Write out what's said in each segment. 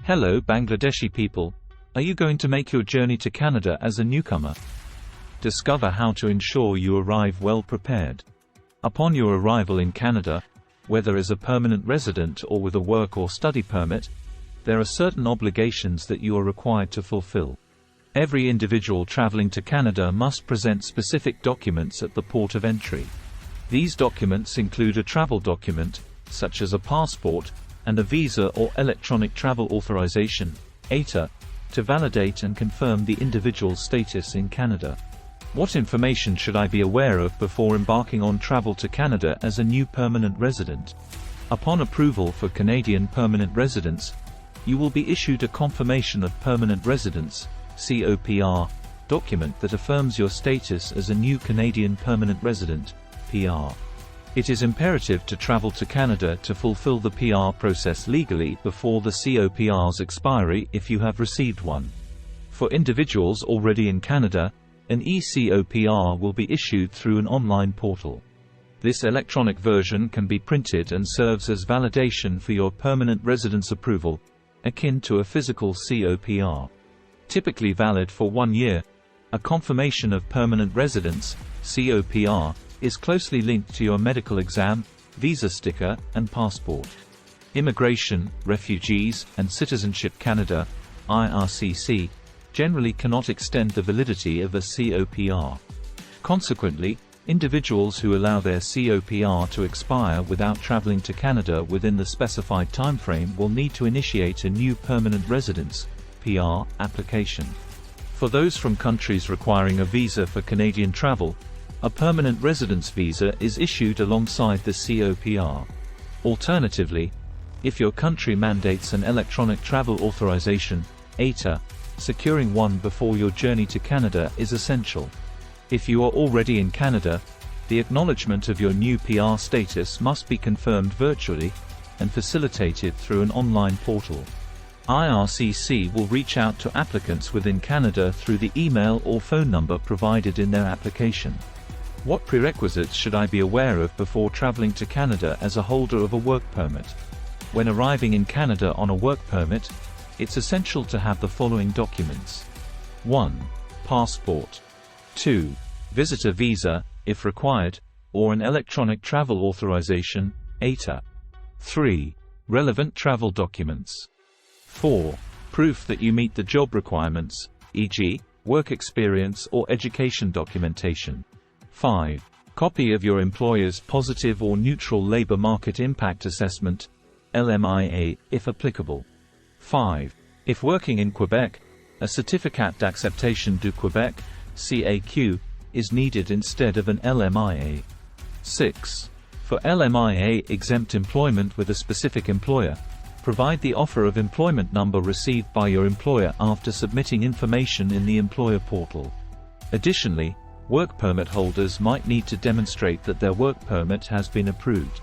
Hello Bangladeshi people. Are you going to make your journey to Canada as a newcomer? Discover how to ensure you arrive well prepared. Upon your arrival in Canada, whether as a permanent resident or with a work or study permit, there are certain obligations that you are required to fulfill. Every individual traveling to Canada must present specific documents at the port of entry. These documents include a travel document, such as a passport, and a visa or electronic travel authorization, ETA, to validate and confirm the individual's status in Canada. What information should I be aware of before embarking on travel to Canada as a new permanent resident? Upon approval for Canadian permanent residents, you will be issued a Confirmation of Permanent Residence (COPR) document that affirms your status as a new Canadian permanent resident (PR). It is imperative to travel to Canada to fulfill the PR process legally before the COPR's expiry if you have received one. For individuals already in Canada, an e-COPR will be issued through an online portal. This electronic version can be printed and serves as validation for your permanent residence approval, akin to a physical COPR. Typically valid for 1 year, a Confirmation of Permanent Residence (COPR) is closely linked to your medical exam, visa sticker, and passport. Immigration, Refugees, and Citizenship Canada (IRCC) generally cannot extend the validity of a COPR. Consequently, individuals who allow their COPR to expire without traveling to Canada within the specified timeframe will need to initiate a new permanent residence (PR) application. For those from countries requiring a visa for Canadian travel, a permanent residence visa is issued alongside the COPR. Alternatively, if your country mandates an electronic travel authorization (ETA), securing one before your journey to Canada is essential. If you are already in Canada, the acknowledgement of your new PR status must be confirmed virtually and facilitated through an online portal. IRCC will reach out to applicants within Canada through the email or phone number provided in their application. What prerequisites should I be aware of before traveling to Canada as a holder of a work permit? When arriving in Canada on a work permit, it's essential to have the following documents. 1. Passport. 2. Visitor visa, if required, or an electronic travel authorization, ETA. 3. Relevant travel documents. 4. Proof that you meet the job requirements, e.g., work experience or education documentation. 5. Copy of your employer's positive or neutral labor market impact assessment, LMIA, if applicable. 5. If working in Quebec, a Certificat d'Acceptation du Québec, CAQ, is needed instead of an LMIA. 6. For LMIA-exempt employment with a specific employer, provide the offer of employment number received by your employer after submitting information in the employer portal. Additionally, work permit holders might need to demonstrate that their work permit has been approved.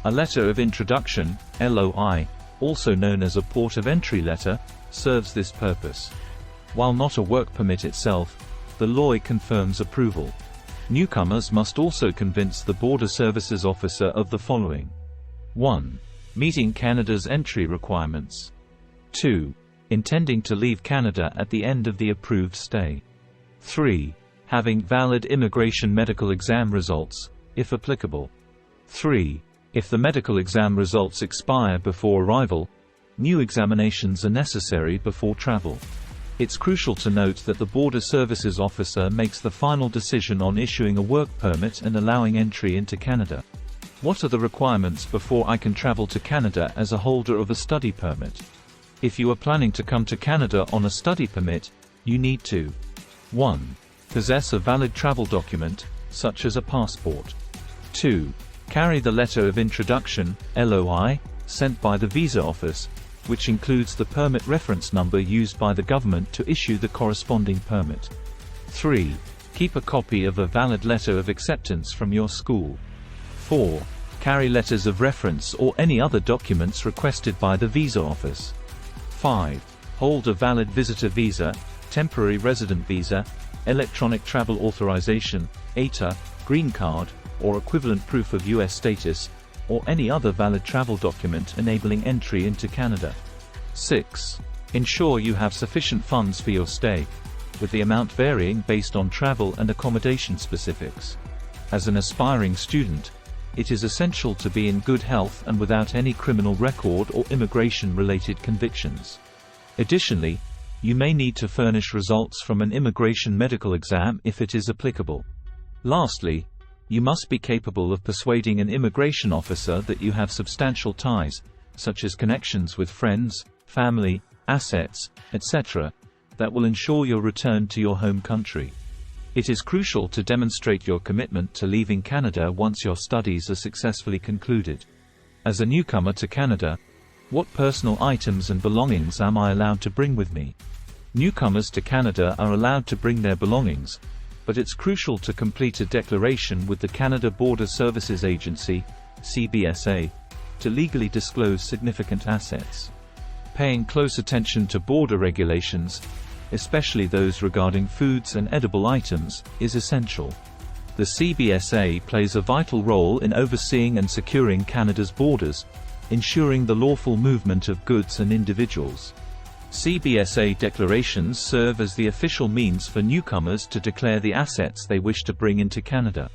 A letter of introduction, LOI, also known as a port of entry letter, serves this purpose. While not a work permit itself, the LOI confirms approval. Newcomers must also convince the Border Services Officer of the following. 1. Meeting Canada's entry requirements. 2. Intending to leave Canada at the end of the approved stay. 3. Having valid immigration medical exam results, if applicable. 3. If the medical exam results expire before arrival, new examinations are necessary before travel. It's crucial to note that the Border Services Officer makes the final decision on issuing a work permit and allowing entry into Canada. What are the requirements before I can travel to Canada as a holder of a study permit? If you are planning to come to Canada on a study permit, you need to 1. Possess a valid travel document, such as a passport. 2. Carry the letter of introduction, LOI, sent by the visa office, which includes the permit reference number used by the government to issue the corresponding permit. 3. Keep a copy of a valid letter of acceptance from your school. 4. Carry letters of reference or any other documents requested by the visa office. 5. Hold a valid visitor visa, temporary resident visa, electronic travel authorization, ETA, green card, or equivalent proof of U.S. status, or any other valid travel document enabling entry into Canada. 6. Ensure you have sufficient funds for your stay, with the amount varying based on travel and accommodation specifics. As an aspiring student, it is essential to be in good health and without any criminal record or immigration-related convictions. Additionally, you may need to furnish results from an immigration medical exam if it is applicable. Lastly, you must be capable of persuading an immigration officer that you have substantial ties, such as connections with friends, family, assets, etc., that will ensure your return to your home country. It is crucial to demonstrate your commitment to leaving Canada once your studies are successfully concluded. As a newcomer to Canada, what personal items and belongings am I allowed to bring with me? Newcomers to Canada are allowed to bring their belongings, but it's crucial to complete a declaration with the Canada Border Services Agency, CBSA, to legally disclose significant assets. Paying close attention to border regulations, especially those regarding foods and edible items, is essential. The CBSA plays a vital role in overseeing and securing Canada's borders, ensuring the lawful movement of goods and individuals. CBSA declarations serve as the official means for newcomers to declare the assets they wish to bring into Canada.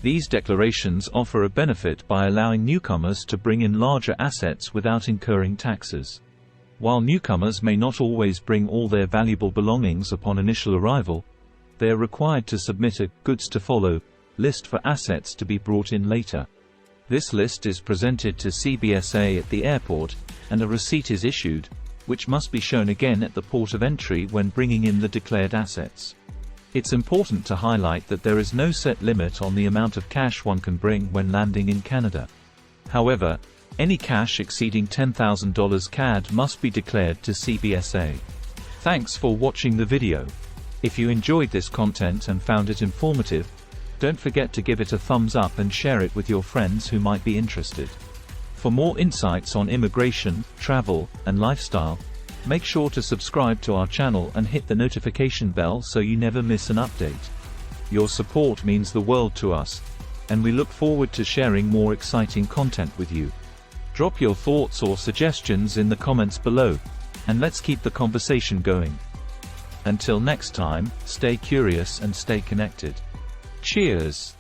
These declarations offer a benefit by allowing newcomers to bring in larger assets without incurring taxes. While newcomers may not always bring all their valuable belongings upon initial arrival, they are required to submit a goods to follow list for assets to be brought in later. This list is presented to CBSA at the airport, and a receipt is issued, which must be shown again at the port of entry when bringing in the declared assets. It's important to highlight that there is no set limit on the amount of cash one can bring when landing in Canada. However, any cash exceeding $10,000 CAD must be declared to CBSA. Thanks for watching the video. If you enjoyed this content and found it informative, don't forget to give it a thumbs up and share it with your friends who might be interested. For more insights on immigration, travel, and lifestyle, make sure to subscribe to our channel and hit the notification bell so you never miss an update. Your support means the world to us, and we look forward to sharing more exciting content with you. Drop your thoughts or suggestions in the comments below, and let's keep the conversation going. Until next time, stay curious and stay connected. Cheers!